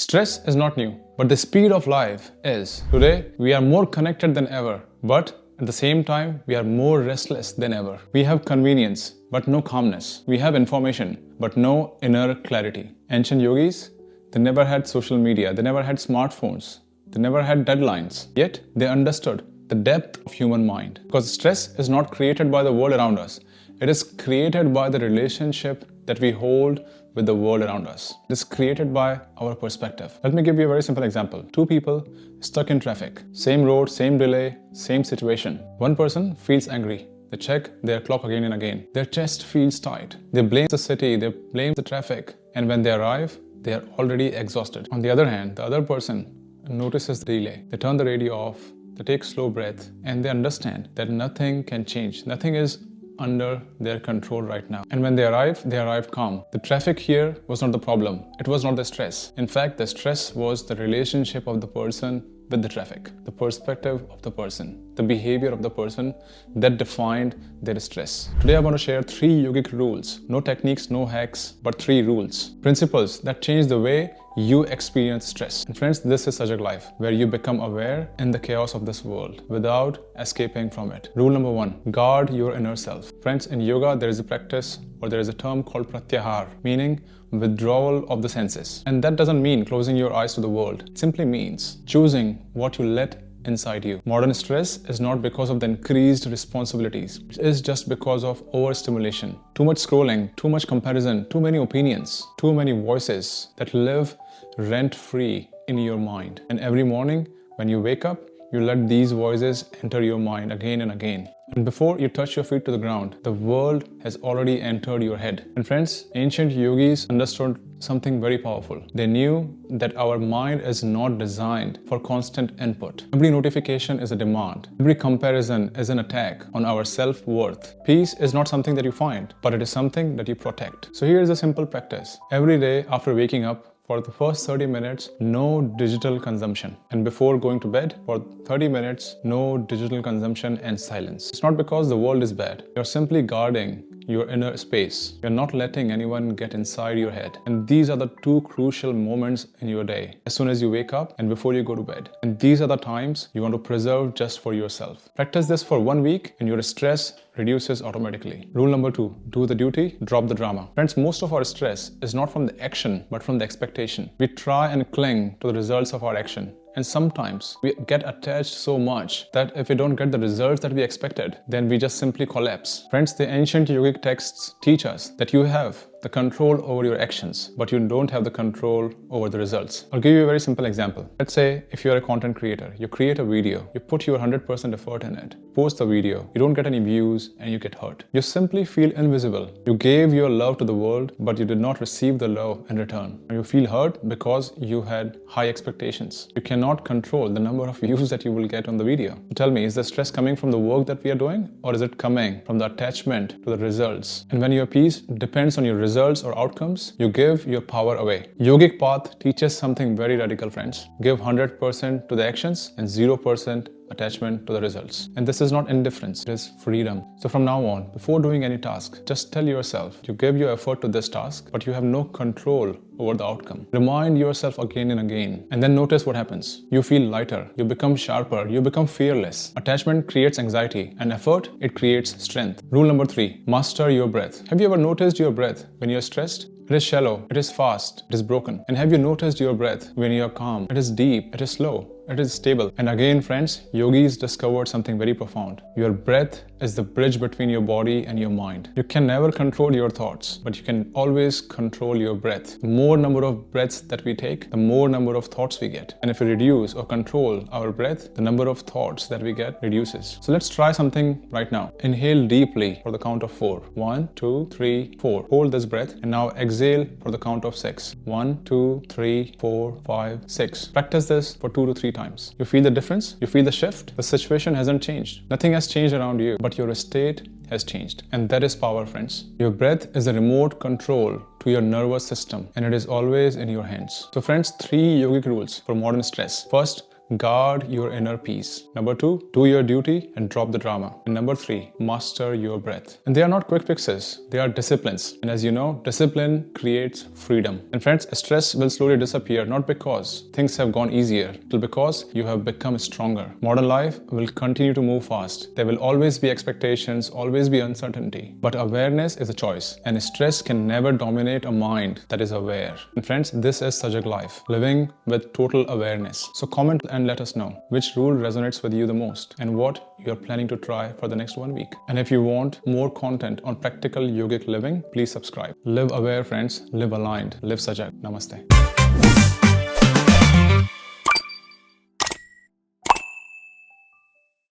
Stress is not new, but the speed of life is. Today, we are more connected than ever, but at the same time, we are more restless than ever. We have convenience, but no calmness. We have information, but no inner clarity. Ancient yogis, they never had social media, they never had smartphones, they never had deadlines. Yet, they understood the depth of human mind. Because stress is not created by the world around us. It is created by the relationship that we hold with the world around us. It is created by our perspective. Let me give you a very simple example. Two people stuck in traffic. Same road, same delay, same situation. One person feels angry. They check their clock again and again. Their chest feels tight. They blame the city, they blame the traffic. And when they arrive, they are already exhausted. On the other hand, the other person notices the delay. They turn the radio off, they take slow breath, and they understand that nothing can change. Nothing is under their control right now. And when they arrive calm. The traffic here was not the problem. It was not the stress. In fact, the stress was the relationship of the person with the traffic, the perspective of the person, the behavior of the person that defined their stress. Today I want to share 3 yogic rules. No techniques, no hacks, but 3 rules. Principles that change the way you experience stress. And friends, this is SAJAG Life, where you become aware in the chaos of this world without escaping from it. Rule number 1, guard your inner self. Friends, in yoga, there is a practice or there is a term called Pratyahar, meaning withdrawal of the senses. And that doesn't mean closing your eyes to the world. It simply means choosing what you let inside you. Modern stress is not because of the increased responsibilities. It is just because of overstimulation. Too much scrolling, too much comparison, too many opinions, too many voices that live rent-free in your mind. And every morning when you wake up, you let these voices enter your mind again and again. And before you touch your feet to the ground, the world has already entered your head. And friends, ancient yogis understood something very powerful. They knew that our mind is not designed for constant input. Every notification is a demand. Every comparison is an attack on our self-worth. Peace is not something that you find, but it is something that you protect. So here is a simple practice. Every day after waking up, for the first 30 minutes, no digital consumption. And before going to bed, for 30 minutes, no digital consumption and silence. It's not because the world is bad. You're simply guarding your inner space. You're not letting anyone get inside your head. And these are the 2 crucial moments in your day. As soon as you wake up and before you go to bed. And these are the times you want to preserve just for yourself. Practice this for 1 week and your stress reduces automatically. Rule number 2, do the duty, drop the drama. Friends, most of our stress is not from the action, but from the expectation. We try and cling to the results of our action. And sometimes we get attached so much that if we don't get the results that we expected, then we just simply collapse. Friends, the ancient yogic texts teach us that you have the control over your actions, but you don't have the control over the results. I'll give you a very simple example. Let's say if you're a content creator, you create a video, you put your 100% effort in it, post the video, you don't get any views and you get hurt. You simply feel invisible. You gave your love to the world, but you did not receive the love in return. You feel hurt because you had high expectations. You cannot control the number of views that you will get on the video. So tell me, is the stress coming from the work that we are doing, or is it coming from the attachment to the results? And when your peace depends on your results or outcomes, you give your power away. Yogic path teaches something very radical, friends. Give 100% to the actions and 0% attachment to the results. And this is not indifference, it is freedom. So from now on, before doing any task, just tell yourself, you give your effort to this task, but you have no control over the outcome. Remind yourself again and again, and then notice what happens. You feel lighter, you become sharper, you become fearless. Attachment creates anxiety, and effort, it creates strength. Rule number 3, master your breath. Have you ever noticed your breath when you're stressed? It is shallow, it is fast, it is broken. And have you noticed your breath when you are calm? It is deep, it is slow, it is stable. And again, friends, yogis discovered something very profound. Your breath is the bridge between your body and your mind. You can never control your thoughts, but you can always control your breath. The more number of breaths that we take, the more number of thoughts we get. And if we reduce or control our breath, the number of thoughts that we get reduces. So let's try something right now. Inhale deeply for the count of 4. 1, 2, 3, 4. Hold this breath and now exhale for the count of 6. 1, 2, 3, 4, 5, 6. Practice this for 2 to 3 times. You feel the difference? You feel the shift? The situation hasn't changed. Nothing has changed around you, but your state has changed. And that is power, friends. Your breath is a remote control to your nervous system, and it is always in your hands. So friends, 3 yogic rules for modern stress. First, guard your inner peace. Number 2, do your duty and drop the drama. And number 3, master your breath. And they are not quick fixes, they are disciplines. And as you know, discipline creates freedom. And friends, stress will slowly disappear, not because things have gone easier, but because you have become stronger. Modern life will continue to move fast. There will always be expectations, always be uncertainty. But awareness is a choice, and stress can never dominate a mind that is aware. And friends, this is SAJAG Life, living with total awareness. So comment and let us know which rule resonates with you the most and what you are planning to try for the next 1 week. And if you want more content on practical yogic living, please subscribe. Live aware, friends. Live aligned. Live SAJAG. Namaste.